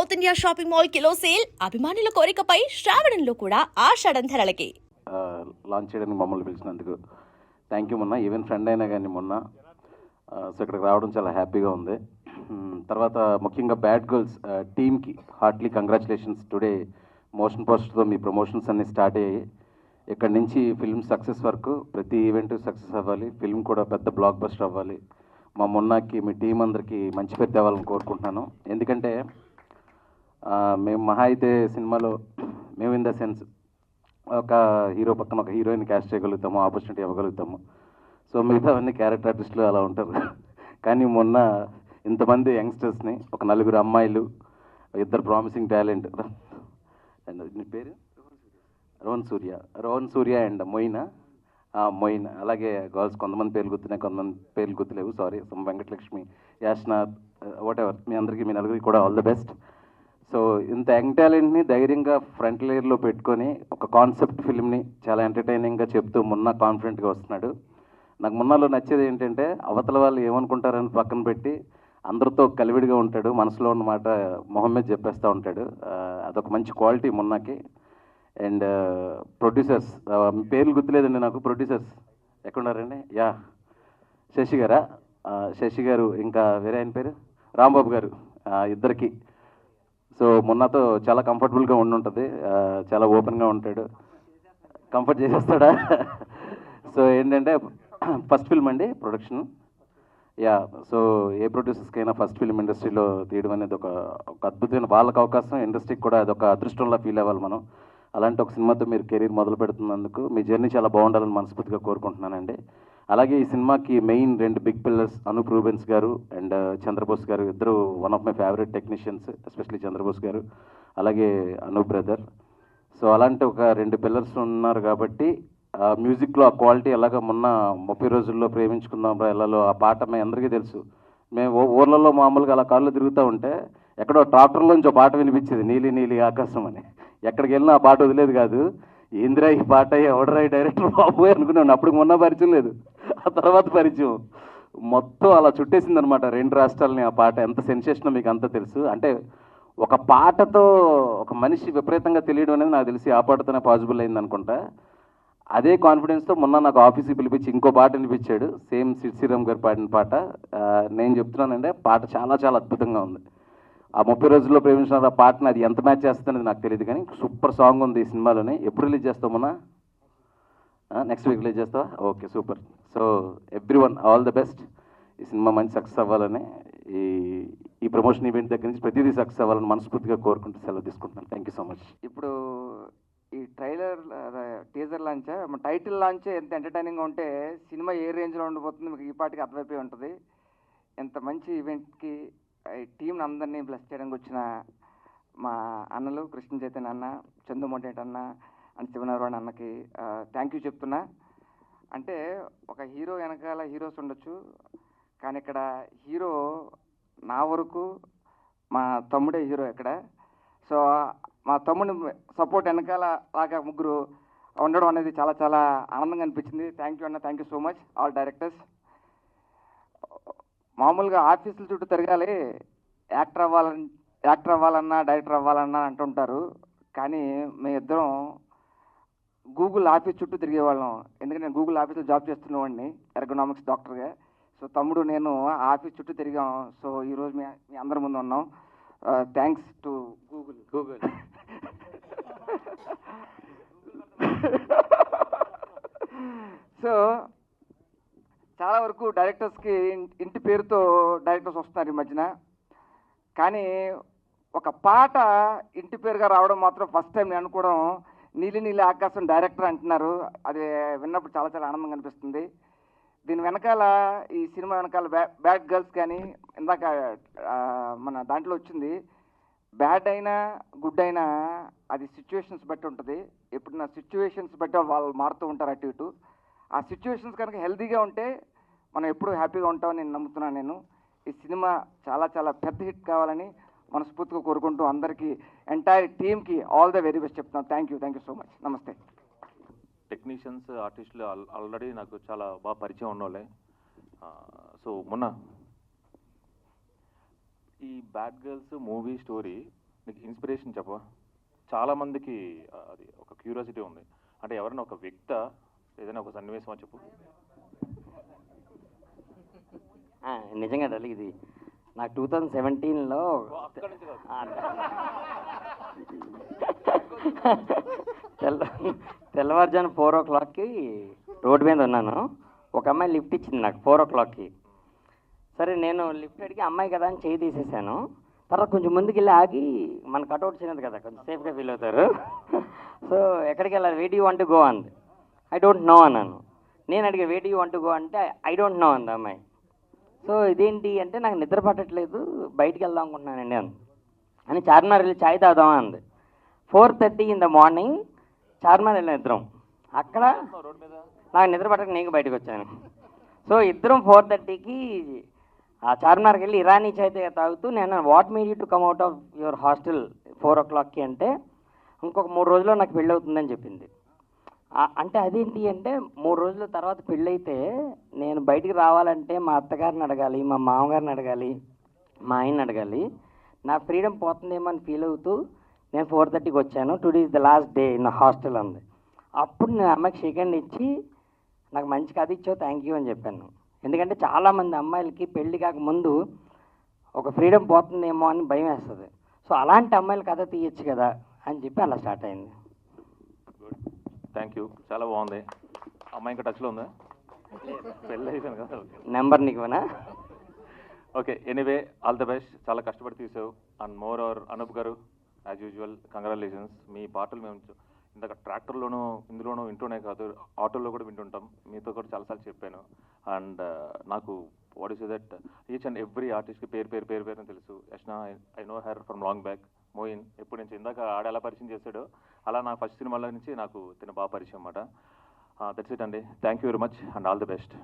South India shopping mall kilo sale అభిమానుల కోరికపై శ్రావణంలో కూడా ఆషాఢం ధరలకి launch చేయడానికి మమ్మల్ని పిలిచినందుకు థ్యాంక్ యూ. మొన్న ఈవెన్ ఫ్రెండ్ అయినా కానీ మొన్న సో ఇక్కడికి రావడం చాలా హ్యాపీగా ఉంది. తర్వాత ముఖ్యంగా బ్యాడ్ గర్ల్స్ టీమ్కి హార్ట్లీ కంగ్రాచులేషన్స్. టుడే మోషన్ పోస్టర్తో మీ ప్రమోషన్స్ అన్నీ స్టార్ట్ అయ్యాయి. ఇక్కడి నుంచి ఫిల్మ్ సక్సెస్ వరకు ప్రతి ఈవెంట్ సక్సెస్ అవ్వాలి, ఫిల్మ్ కూడా పెద్ద బ్లాక్ బస్టర్ అవ్వాలి. మా మొన్నకి మీ టీం అందరికీ మంచి పేరు తేవాలని కోరుకుంటున్నాను. ఎందుకంటే మేము మహా అయితే సినిమాలో మేము ఇన్ ద సెన్స్ ఒక హీరో పక్కన ఒక హీరోయిన్ క్యాస్ట్ చేయగలుగుతాము, ఆపర్చునిటీ ఇవ్వగలుగుతాము. సో మిగతావన్నీ క్యారెక్టర్ ఆర్టిస్టులు అలా ఉంటారు. కానీ మొన్న ఇంతమంది యంగ్స్టర్స్ని, ఒక 4 అమ్మాయిలు, 2 ప్రామిసింగ్ టాలెంట్, అండ్ నీ పేరు రోహన్ సూర్య అండ్ మొయిన్, అలాగే గర్ల్స్ కొంతమంది పేర్లు గుర్తున్నాయి, కొంతమంది పేర్లు గుర్తులేవు, సారీ. వెంకటలక్ష్మి, యాష్నా, వాట్ ఎవర్, మీ అందరికీ, మీ నలుగురికి కూడా ఆల్ ద బెస్ట్. సో ఇంత యంగ్ టాలెంట్ని ధైర్యంగా ఫ్రంట్ లేయర్లో పెట్టుకొని ఒక కాన్సెప్ట్ ఫిల్మ్ని చాలా ఎంటర్టైనింగ్గా చెప్తూ మొన్న కాన్ఫిడెంట్గా వస్తున్నాడు. నాకు మొన్నలో నచ్చేది ఏంటంటే అవతల వాళ్ళు ఏమనుకుంటారని పక్కన పెట్టి అందరితో కలివిడిగా ఉంటాడు, మనసులో ఉన్న మాట మొహం మీద చెప్పేస్తూ ఉంటాడు. అదొక మంచి క్వాలిటీ మొన్నకి. అండ్ ప్రొడ్యూసర్స్, మీ పేర్లు గుర్తులేదండి నాకు. ప్రొడ్యూసర్స్ ఎక్కడున్నారండి? శశి గారు, ఇంకా వేరే ఆయన పేరు రాంబాబు గారు, ఇద్దరికి. సో మొన్నతో చాలా కంఫర్టబుల్గా ఉంటుంది, చాలా ఓపెన్గా ఉంటాడు. కంఫర్ట్ చేసేస్తాడా? సో ఏంటంటే ఫస్ట్ ఫిల్మ్ అండి ప్రొడక్షన్. సో ఏ ప్రొడ్యూసర్స్కైనా ఫస్ట్ ఫిల్మ్ ఇండస్ట్రీలో తీయడం అనేది ఒక అద్భుతమైన వాళ్ళకి అవకాశం, ఇండస్ట్రీకి కూడా అదొక అదృష్టంలా ఫీల్ అవ్వాలి మనం. అలాంటి ఒక సినిమాతో మీరు కెరీర్ మొదలు పెడుతున్నందుకు మీ జర్నీ చాలా బాగుండాలని మనస్ఫూర్తిగా కోరుకుంటున్నానండి. అలాగే ఈ సినిమాకి main 2 big pillars Anup Rubens గారు అండ్ చంద్రబోస్ గారు, ఇద్దరు one of my favourite technicians, especially Chandrabose గారు, అలాగే అనూప్ బ్రదర్. సో అలాంటి ఒక 2 పిల్లర్స్ ఉన్నారు కాబట్టి మ్యూజిక్లో ఆ క్వాలిటీ ఎలాగ మొన్న 30 రోజుల్లో ప్రేమించుకుందాం ఎలాలో ఆ పాట మీ అందరికీ తెలుసు. మేము ఊర్లలో మామూలుగా అలా కాళ్ళు తిరుగుతూ ఉంటే ఎక్కడో ట్రాక్టర్లోంచి ఒక పాట వినిపించేది, నీలి నీలి ఆకాశం అని. ఎక్కడికి వెళ్ళినా ఆ పాట వదిలేదు కాదు. ఏందిరా ఈ పాట, ఎవడరా ఈ డైరెక్టర్ బాబోయ్ అనుకున్నాను. అప్పుడు మొన్న పరిచయం లేదు, ఆ తర్వాత పరిచయం. మొత్తం అలా చుట్టేసింది అనమాట 2 రాష్ట్రాలని ఆ పాట. ఎంత సెన్సేషనో మీకు అంతా తెలుసు. అంటే ఒక పాటతో ఒక మనిషి విపరీతంగా తెలియడం అనేది నాకు తెలిసి ఆ పాటతోనే పాసిబుల్ అయింది అనుకుంటా. అదే కాన్ఫిడెన్స్తో మొన్న నాకు ఆఫీస్కి పిలిపించి ఇంకో పాట వినిపించాడు, సేమ్ శ్రీరామ్ గారు పాడిన పాట. నేను చెప్తున్నానంటే పాట చాలా చాలా అద్భుతంగా ఉంది. ఆ 30 రోజుల్లో ప్రేమించిన ఆ పాటని అది ఎంత మ్యాచ్ చేస్తుందనేది నాకు తెలియదు, కానీ సూపర్ సాంగ్ ఉంది ఈ సినిమాలోనే. ఎప్పుడు రిలీజ్ చేస్తావు మొన్న? నెక్స్ట్ వీక్ రిలీజ్ చేస్తావా? Okay, super. So everyone all the best. ఈ సినిమా మంచి సక్సెస్ అవ్వాలని, ఈ ప్రమోషన్ ఈవెంట్ దగ్గర నుంచి ప్రతిదీ సక్సెస్ అవ్వాలని మనస్ఫూర్తిగా కోరుకుంటూ సెలవు తీసుకుంటున్నాను. Thank you so much. ఇప్పుడు ఈ trailer teaser launch, title launch ఎంత ఎంటర్టైనింగ్గా ఉంటే సినిమా ఏ రేంజ్లో ఉండిపోతుంది మీకు ఈ పాటికి అర్థమైపోయి ఉంటుంది. ఎంత మంచి ఈవెంట్కి ఈ టీంని అందరినీ బ్లెస్ చేయడానికి వచ్చిన మా అన్నలు కృష్ణ చైతన్య అన్న, చందు మొంటేటి అన్న అండ్ శివనారాయణ అన్నకి థ్యాంక్ యూ చెప్తున్నా. అంటే ఒక హీరో వెనకాల హీరోస్ ఉండొచ్చు, కానీ ఇక్కడ హీరో నా వరకు మా తమ్ముడే హీరో ఇక్కడ. సో మా తమ్ముడిని సపోర్ట్ వెనకాల లాగా ముగ్గురు ఉండడం అనేది చాలా చాలా ఆనందంగా అనిపించింది. థ్యాంక్ యూ అన్న, thank you so much all directors. మామూలుగా ఆఫీసుల చుట్టూ తిరగాలి, యాక్టర్ అవ్వాలన్నా డైరెక్టర్ అవ్వాలన్నా అంటుంటారు, కానీ మేము ఇద్దరం గూగుల్ ఆఫీస్ చుట్టూ తిరిగేవాళ్ళం. ఎందుకంటే నేను గూగుల్ ఆఫీస్లో జాబ్ చేస్తున్నవాడిని, ఎర్గనామిక్స్ డాక్టర్గా. సో తమ్ముడు నేను ఆఫీస్ చుట్టూ తిరిగాం. సో ఈరోజు మీ అందరి ముందు ఉన్నాం. Thanks to Google. సో చాలా వరకు డైరెక్టర్స్కి ఇంటి పేరుతో డైరెక్టర్స్ వస్తున్నారు ఈ మధ్యన, కానీ ఒక పాట ఇంటి పేరుగా రావడం మాత్రం ఫస్ట్ టైం నేను అనుకోవడం. నీలి నీలి ఆకాశం డైరెక్టర్ అంటున్నారు, అది విన్నప్పుడు చాలా చాలా ఆనందంగా అనిపిస్తుంది. దీని వెనకాల, ఈ సినిమా వెనకాల బ్యాడ్ గర్ల్స్ కానీ ఇందాక మన దాంట్లో వచ్చింది, బ్యాడ్ అయినా గుడ్ అయినా అది సిచ్యువేషన్స్ బట్టి ఉంటుంది. ఎప్పుడన్నా సిచ్యువేషన్స్ బట్టి వాళ్ళు మారుతూ ఉంటారు అటు ఇటు. ఆ సిచ్యువేషన్స్ కనుక హెల్తీగా ఉంటే మనం ఎప్పుడూ హ్యాపీగా ఉంటామని నేను నమ్ముతున్నాను. నేను ఈ సినిమా చాలా చాలా పెద్ద హిట్ కావాలని మనస్ఫూర్తిగా కోరుకుంటూ అందరికీ ఎంటైర్ టీమ్కి ఆల్ ద వెరీ బెస్ట్ చెప్తున్నాను. Thank you so much. నమస్తే. టెక్నీషియన్స్, ఆర్టిస్టులు ఆల్రెడీ నాకు చాలా బాగా పరిచయం ఉన్నోళ్ళే. సో మొన్న ఈ బ్యాడ్ గర్ల్స్ మూవీ స్టోరీ నీకు ఇన్స్పిరేషన్ చెప్పవా? చాలామందికి అది ఒక క్యూరియాసిటీ ఉంది. అంటే ఎవరైనా ఒక వ్యక్తి ఏదైనా ఒక సన్నివేశమా చెప్పు. నిజంగా డాలి, ఇది నాకు 2017లో అక్కడి నుంచి కాదు. తెల్లవారుజాను 4 o'clockకి రోడ్డు మీద ఉన్నాను. ఒక అమ్మాయి లిఫ్ట్ ఇచ్చింది నాకు 4 o'clockకి. సరే నేను లిఫ్ట్ అడిగి అమ్మాయి కదా అని చేయి తీసేసాను. తర్వాత కొంచెం ముందుకు వెళ్ళి ఆగి, మన కట్అవుట్ చిన్నది కదా, కొంచెం సేఫ్గా ఫీల్ అవుతారు. సో ఎక్కడికి వెళ్ళాలి, where do you want to go అంది. ఐ డోంట్ నో అన్నాను. నేను అడిగా where do you want to go అంటే ఐ డోంట్ నో అంది అమ్మాయి. సో ఇదేంటి అంటే నాకు నిద్ర పట్టట్లేదు, బయటికి వెళ్దాం అనుకుంటున్నానండి అని చార్మినార్ వెళ్ళి ఛాయ్ తాగుదామా అంది. 4:30 in the morning చార్మినార్ వెళ్ళిన ఇద్దరం. అక్కడ రోడ్ మీద నాకు నిద్ర పట్టక నేను బయటకు వచ్చాను. సో ఇద్దరం 4:30కి ఆ చార్మినార్కి వెళ్ళి ఇరానీ ఛాయ్ తాగుతూ, నేను what made you to come out of your hostel 4 o'clockకి అంటే ఇంకొక 3 రోజుల్లో నాకు పెళ్ళి అవుతుందని చెప్పింది. అంటే అదేంటి అంటే 3 రోజుల తర్వాత పెళ్ళైతే నేను బయటికి రావాలంటే మా అత్తగారిని అడగాలి, మా మామగారిని అడగాలి, మా ఆయన్ని అడగాలి. నా ఫ్రీడమ్ పోతుందేమో అని ఫీల్ అవుతూ నేను 4:30కి వచ్చాను. Today is the last day in hostel అంది. అప్పుడు నేను అమ్మాయికి సెకండ్ ఇచ్చి నాకు మంచి కథ ఇచ్చావు, థ్యాంక్ యూ అని చెప్పాను. ఎందుకంటే చాలామంది అమ్మాయిలకి పెళ్లి కాక ముందు ఒక ఫ్రీడమ్ పోతుందేమో అని భయం వేస్తుంది. సో అలాంటి అమ్మాయిల కథ తీయచ్చు కదా అని చెప్పి అలా స్టార్ట్ అయింది. గుడ్, థ్యాంక్ యూ, చాలా బాగుంది. అమ్మాయి ఇంకా టచ్లో ఉందా? పెళ్ళి అయిపోయింది కదా. నెంబర్ నీకునా? Okay, anyway all the best. చాలా కష్టపడి తీసావు. అండ్ మోర్ ఓవర్ అనూప్ గారు, యాజ్ యూజువల్ కంగ్రాచులేషన్స్. మీ పాటలు మేము ఇందాక ట్రాక్టర్లోనూ ఇందులోనూ వింటూనే కాదు, ఆటోలో కూడా వింటుంటాం. మీతో కూడా చాలాసార్లు చెప్పాను. అండ్ నాకు what is that each and every ఆర్టిస్ట్కి పేరు అని తెలుసు. Yashna, I know her from long back. Moin ఎప్పుడు నుంచి ఇందాక ఆడ ఎలా పరిచయం చేశాడో అలా నా ఫస్ట్ సినిమాలో నుంచి నాకు తిన బాగా పరిచయం అన్నమాట. దట్స్ ఇట్ అండి. Thank you very much and all the best.